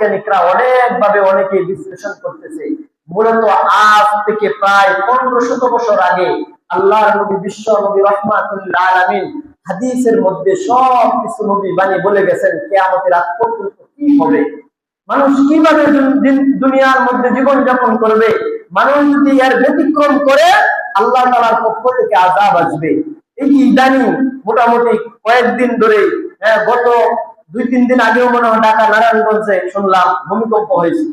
বৈজ্ঞানিকরা অনেকভাবে অনেকে বিশ্লেষণ করতেছে। মূলত আজ থেকে প্রায় 1500 বছর আগে আল্লাহর নবী বিশ্ব নবী রাহমাতুল আলামিন হাদিসের মধ্যে সব কিছু নবী বাণী বলে গেছেন কিয়ামতের আগ পর্যন্ত কি হবে, মানুষ কিভাবে দুনিয়ার মধ্যে জীবন যাপন করবে, মানুষ যদি এর ব্যতিক্রম করে আল্লাহ তাআলার পক্ষ থেকে আযাব আসবে। এই যে ইদানিং মোটামুটি কয়েকদিন ধরে, গত 2-3 দিন আগেও মনে হয় ঢাকা নারায়ণগঞ্জে শুনলাম ভূমিকম্প হয়েছে।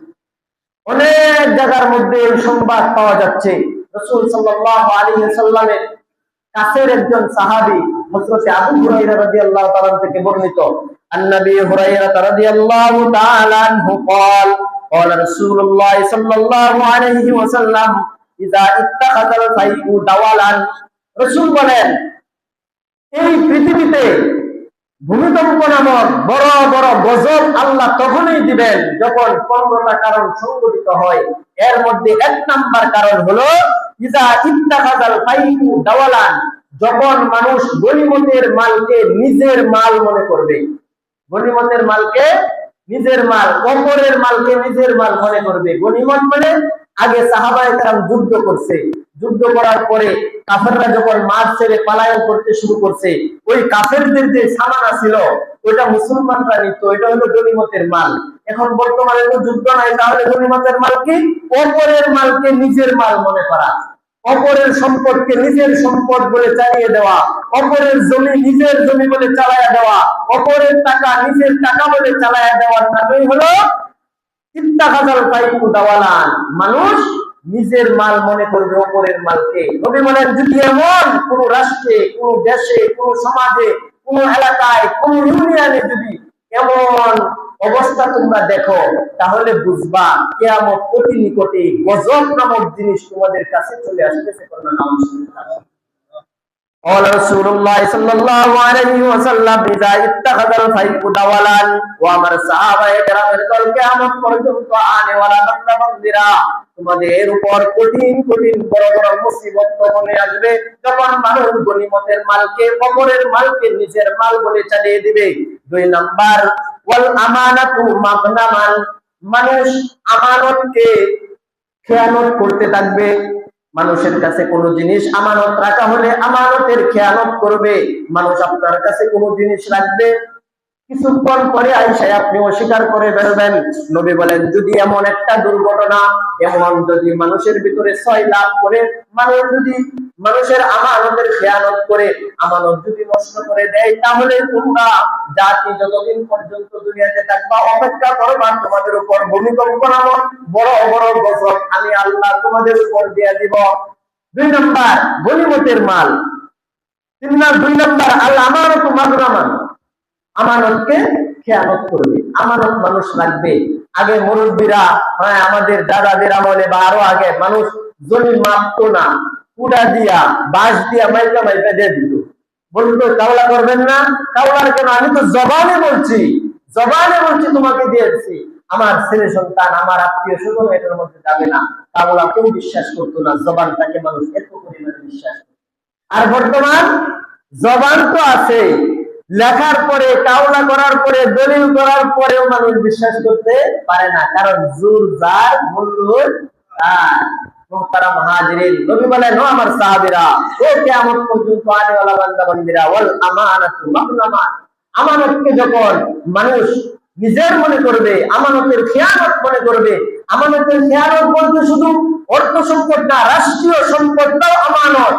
অনেক জায়গার মধ্যে এই সংবাদ পাওয়া যাচ্ছে। রাসূল সাল্লাল্লাহু আলাইহি ওয়াসাল্লামের কাছের একজন সাহাবী হযরত আবু হুরায়রা রাদিয়াল্লাহু তাআলা থেকে বর্ণিত, আন-নবী হুরায়রা রাদিয়াল্লাহু তাআলা আনহু قال قال رسول الله صلى الله عليه وسلم اذا اتخذ الفيء دوالا। রাসূল বলেন, এই পৃথিবীতে ভূমিকম্প নামক বড় বড় গজব আল্লাহ তখনই দিবেন যখন 15টা কারণ সংঘটিত হয়। এর মধ্যে 1 নাম্বার কারণ হলো ইজা ইত্তাখাযাল ফাইউ দাওয়ালান, যখন মানুষ গনিমতের মালকে নিজের মাল মনে করবে। গনিমতের মালকে নিজের মাল, অপরের মালকে নিজের মাল মনে করবে। গনিমত মানে আগে সাহাবায়ে কেরাম যুদ্ধ করছে, যুদ্ধ করার পরে কাফেররা যখন মাঠ ছেড়ে পলায়ন করতে শুরু করছে, ওই কাফেরদের যে সামানা ছিল ওইটা মুসলমানরা নিত, এটা হলো গনিমতের মাল। এখন বর্তমানে তো যুদ্ধ নাই, তাহলে গনিমতের মাল কি? অপরের মালকে নিজের মাল মনে করা, অপরের সম্পদকে নিজের সম্পদ বলে চালিয়ে দেওয়া, অপরের জমি নিজের জমি বলে চালায়া দেওয়া, অপরের টাকা নিজের টাকা বলে চালায়া দেওয়ার নামই হলো ইত্তাখাযাল ফাইউ দাওয়ালান। মানুষ নিজের মাল মনে করবে অপরের মালকে। নবী বলেন, যদি এমন কোন রাষ্ট্রে, কোন দেশে, কোন সমাজে, কোন এলাকায়, কোন ইউনিয়নে যদি এমন অবস্থা তোমরা দেখো, তাহলে বুঝবা কিয়ামত অতি নিকটে, গজব নামক জিনিস তোমাদের কাছে চলে আসতেছে। قال رسول الله صلى الله عليه وسلم اذا اتخذ الفيء دوالا وامر সাহাবায়ে কেরামের দল কিয়ামত পর্যন্ত আনে ওয়ালা বান্দা বান্দিরা, তোমাদের উপর কঠিন কঠিন বড় বড় মুসিবত তখনই আসবে যখন মানুষ গনিমতের মালকে অপরের মালকে নিজের মাল বলে চালিয়ে দিবে। 2 নাম্বার ওয়াল আমানাতু মাগনামান, মানুষ আমানতকে খেয়ানত করতে থাকবে। মানুষের কাছে কোনো জিনিস আমানত রাখা হলে আমানতের খেয়ানত করবে। মানুষ আপনার কাছে কোনো জিনিস রাখবে, কিছুক্ষণ পরে আইসা আপনি অস্বীকার করে বেরোবেন। নবী বলেন, যদি এমন একটা দুর্ঘটনা, এমন যদি মানুষের ভিতরে 6 লাখ করে মানুষ যদি মানুষের আমানতের খেয়ানত করে আমানত যদি নষ্ট করে দেয়, তাহলে তোমরা জাতি যতদিন পর্যন্ত দুনিয়াতে থাকবা অপেক্ষা করবা, তোমাদের উপর ভূমিকম্প নামক বড় বড় গজব আমি আল্লাহ তোমাদের উপর দিয়ে দিব। 2 নাম্বার গনিমতের মাল। 2 নাম্বার আল আমানাতু মাগনামান, আমানতকে খেয়ানত করবে। আমানত মানুষ রাখবে। আগে মুরব্বীরা, আমাদের দাদাদের আমলে বা আরো আগে মানুষ জমি মাপতো না, কুড়া দিয়া বাঁশ দিয়া মাইকা মাইকা দিয়ে দিত, বলতো কাওলা করবেন না। কাওলার কেন? আমি তো জবানে বলছি তোমাকে দিয়েছি, আমার ছেলে সন্তান আমার আত্মীয় স্বজন এটার মধ্যে যাবে না। কাওলা কেউ বিশ্বাস করতো না, জবানটাকে মানুষ এত পরিমাণে বিশ্বাস করত। আর বর্তমান জবান তো আছে, লেখার পরে কাওলা করার পরে দলিল করার পরেও মানুষ বিশ্বাস করতে পারে না, কারণ জোর যার মূল্য তার। মুহতারাম হাজিরিন, নবী বলেন, ও আমার সাহাবীরা, ও কিয়ামত পর্যন্ত আনেওয়ালা বান্দা বান্দিরা, ওয়াল আমানাতু মাগনামান, আমানতকে যখন মানুষ নিজের মনে করবে, আমানতের খেয়ানত মনে করবে। আমানতের খেয়ানত বলতে শুধু অর্থ সম্পদ না, রাষ্ট্রীয় সম্পদটাও আমানত।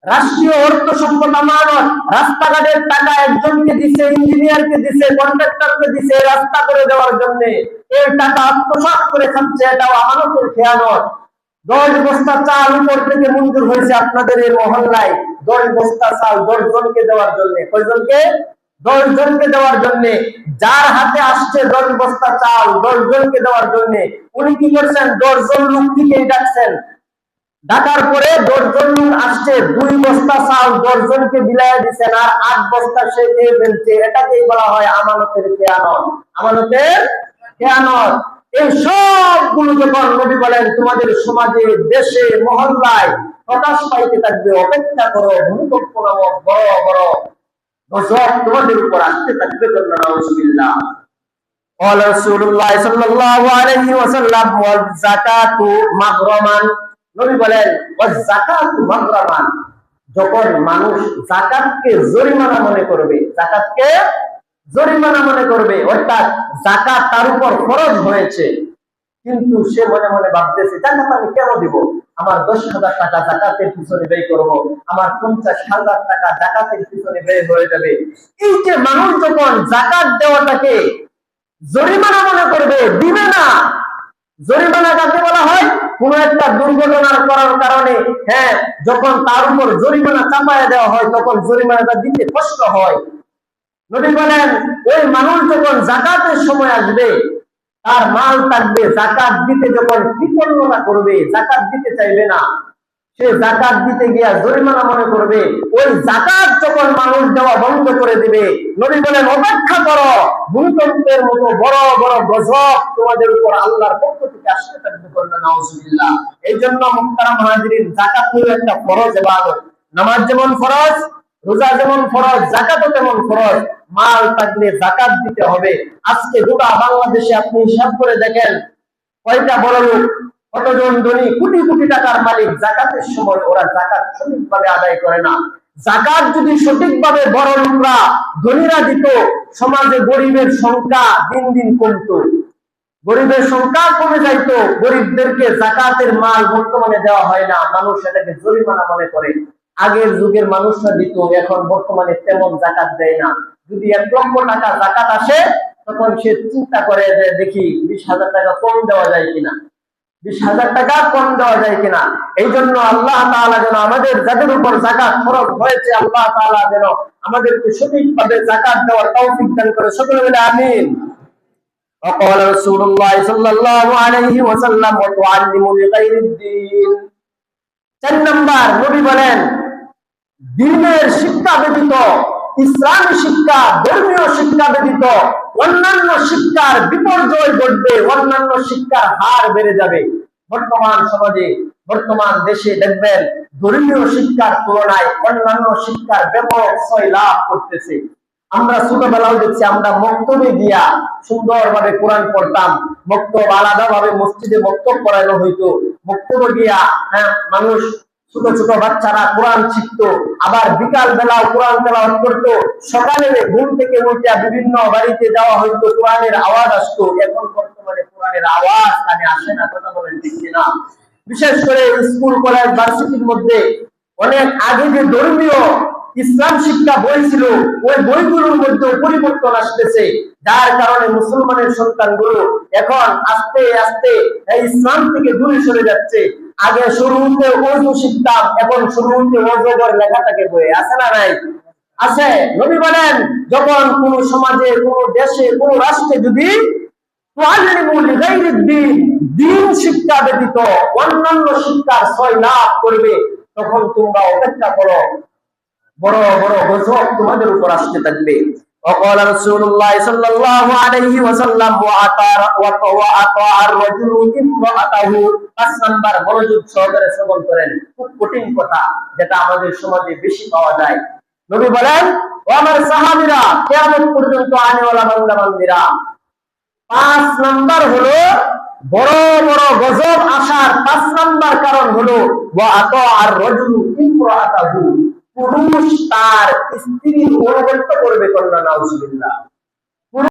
রাষ্ট্রীয় অর্থ সম্পদ আমানত। রাস্তাঘাটের টাকা একজনকে দিছে, ইঞ্জিনিয়ারকে দিছে, কন্ট্রাক্টরকে দিছে রাস্তা করে দেওয়ার জন্য, এই টাকা আত্মসাৎ করে খাচ্ছে, এটাও আমানতের খেয়ানত। 10 বস্তা চাল উপর থেকে মঞ্জুর হয়েছে আপনাদের এই মহল্লায়, 10 বস্তা চাল 10 জনকে দেওয়ার জন্য। কয়জনকে? 10 জনকে দেওয়ার জন্য। যার হাতে আসছে 10 বস্তা চাল 10 জনকে দেওয়ার জন্য, উনি কি করছেন? 10 জন লোককে ডাকছেন, ডাকার পরে 10 জন লোক আসছে, 2 বস্তা চাল 10 জনকে বিলাইয়া দিচ্ছেন, আর 8 বস্তা সে খেয়ে ফেলছে। এটাকেই বলা হয় আমানতের খেয়ানত। আমানতের খেয়ানত। এই সবগুলো যখন নবী বলেন তোমাদের সমাজে, দেশে, মহল্লায় প্রকাশ পাইতে থাকবে, অপেক্ষা করো, ভূমিকম্প নামক বড় বড় গজব তোমাদের উপর আসতে থাকবে। নাউজুবিল্লাহ। قال رسول الله صلى الله عليه وسلم والزকাতু মাগরামান, নবী বলেন ওয়াজ-যাকাতু মাগরামান, যখন মানুষ যাকাতকে জরিমানা মনে করবে, যাকাতকে জরিমানা মনে করবে, অর্থাৎ যাকাত তার উপর ফরজ হয়েছে, কিন্তু সে মনে মনে ভাবতেছে যাকাত আমি কেন দিব, আমার 10,000 টাকা যাকাতের পিছনে ব্যয় করব, আমার 50,000 টাকা যাকাতের পিছনে ব্যয় হয়ে যাবে। এই যে মানুষ যখন যাকাত দেওয়াটাকে জরিমানা মনে করবে, দিবে না। জরিমানা কাকে বলা হয়? কোন একটা দুর্ঘটনার করার কারণে যখন তার উপর জরিমানা চাপায়া দেওয়া হয় তখন জরিমানাটা দিতে কষ্ট হয়। নবী বলেন ওই মানুষ যখন যাকাতের সময় আসবে, তার মাল থাকবে, যাকাত দিতে যখন কৃতজ্ঞতা করবে, যাকাত দিতে চাইবে না, সে যাকাত দিতে গিয়া জরিমানা মনে করবে, ওই যাকাত যখন মানুষ দেওয়া বন্ধ করে দিবে, নবী বলেন অপেক্ষা করো, ভূমিকম্পের মতো বড় বড় গজব তোমাদের উপর আল্লাহর পক্ষ থেকে আসতে থাকবে। করলেন নাউজুবিল্লাহ। এই জন্য মুহতারাম হাজিরিন, যাকাত হলো একটা ফরজ ইবাদত। নামাজ যেমন ফরজ, রোজা যেমন ফরজ, যাকাতও তেমন ফরজ। মাল থাকলে যাকাত দিতে হবে। আজকে গোটা বাংলাদেশে আপনি হিসাব করে দেখেন, কয়টা বড় লোক, কতজন ধনী, কোটি কোটি টাকার মালিক, যাকাতের সময় ওরা যাকাত সঠিকভাবে আদায় করে না। যাকাত যদি সঠিকভাবে বড় লোকরা, ধনীরা দিত, সমাজে গরিবের সংখ্যা দিন দিন কমতো, গরিবের সংখ্যা কমে যাইতো। গরিবদেরকে যাকাতের মাল বর্তমানে দেওয়া হয় না, মানুষ এটাকে জরিমানা মনে করে। আগের যুগের মানুষরা দিত, এখন বর্তমানে তেমন যাকাত দেয় না। যদি 1 লক্ষ টাকা যাকাত আসে, তখন সে চিন্তা করে যে দেখি 20,000 টাকা কম দেওয়া যায় কিনা, 20,000 টাকা কম দেওয়া যায় কিনা। এই জন্য আল্লাহ তাআলা যেন আমাদের যাদের উপর যাকাত ফরজ হয়েছে, আল্লাহ তাআলা যেন আমাদেরকে সঠিকভাবে যাকাত দেওয়ার তৌফিক দান করে। সকলে বলে আমিন। وقال رسول الله صلى الله عليه وسلم وتعلم لغير الدين। 4 নাম্বার, নবী বলেন দ্বীনের শিক্ষা ব্যতীত, ইসলামী শিক্ষা, ধর্মীয় শিক্ষা ব্যতীত অন্যান্য শিক্ষার বিপর্যয় ঘটবে, অন্যান্য শিক্ষার হার বেড়ে যাবে। বর্তমান সমাজে, বর্তমান দেশে দেখবেন ধর্মীয় শিক্ষার তুলনায় অন্যান্য শিক্ষার ব্যাপক ছয় লাভ করতেছে। আমরা ছোটবেলাও দেখছি, আমরা মক্তবে গিয়া সুন্দরভাবে কোরআন পড়তাম, মক্তব আলাদাভাবে মসজিদে মক্তব পড়ানো হইতো, মক্তবে গিয়া মানুষ, ছোট ছোট বাচ্চারা কোরআন শিখতো, আবার বিকাল বেলাও কোরআন তেলাওয়াত করতো, সকালে ঘুম থেকে উঠে বিভিন্ন বাড়িতে যাওয়া হইতো, কোরআনের আওয়াজ আসতো। এখন বর্তমানে কোরআনের আওয়াজ কানে আসে না, কথা বলেন ঠিক কিনা? বিশেষ করে স্কুল কলেজ ভার্সিটির মধ্যে অনেক আগে যে ধর্মীয় ইসলাম শিক্ষা বই ছিল, ওই বইগুলোর মধ্যে পরিবর্তন আসতেছে, যার কারণে মুসলমানের সন্তানগুলো এখন আস্তে আস্তে ইসলাম থেকে দূরে সরে যাচ্ছে। আগে শুরুতে ওযু শিখতাম, এখন শুরুতে ওযুর লেখাটাকে বই আছে না নাই? আছে। নবী বলেন যখন কোন সমাজে, কোন দেশে, কোন রাষ্ট্রে যদি দ্বীন শিক্ষা ব্যতীত অন্যান্য শিক্ষার ছয় লাভ করবে, তখন তোমরা অপেক্ষা করো, বড় বড় গজব তোমাদের উপর আসতে থাকবে। وقال رسول الله صلى الله عليه وسلم وأطاع الرجل امرأته। 5 নাম্বার, মনোযোগ সহকারে শ্রবণ করেন, খুব কঠিন কথা, যেটা আমাদের সমাজে বেশি পাওয়া যায়। নবী বলেন ও আমার সাহাবীরা, কিয়ামত পর্যন্ত আনেওয়ালা বান্দা বান্দীরা, 5 নাম্বার হলো বড় বড় গজব আসার 5 নাম্বার কারণ হলো ওয়াআতা আর-রাজুলু ইমরাআতাহু, পুরুষ তার স্ত্রীর অনুগত্য করবে। কন্যা নাউজুবিল্লাহ।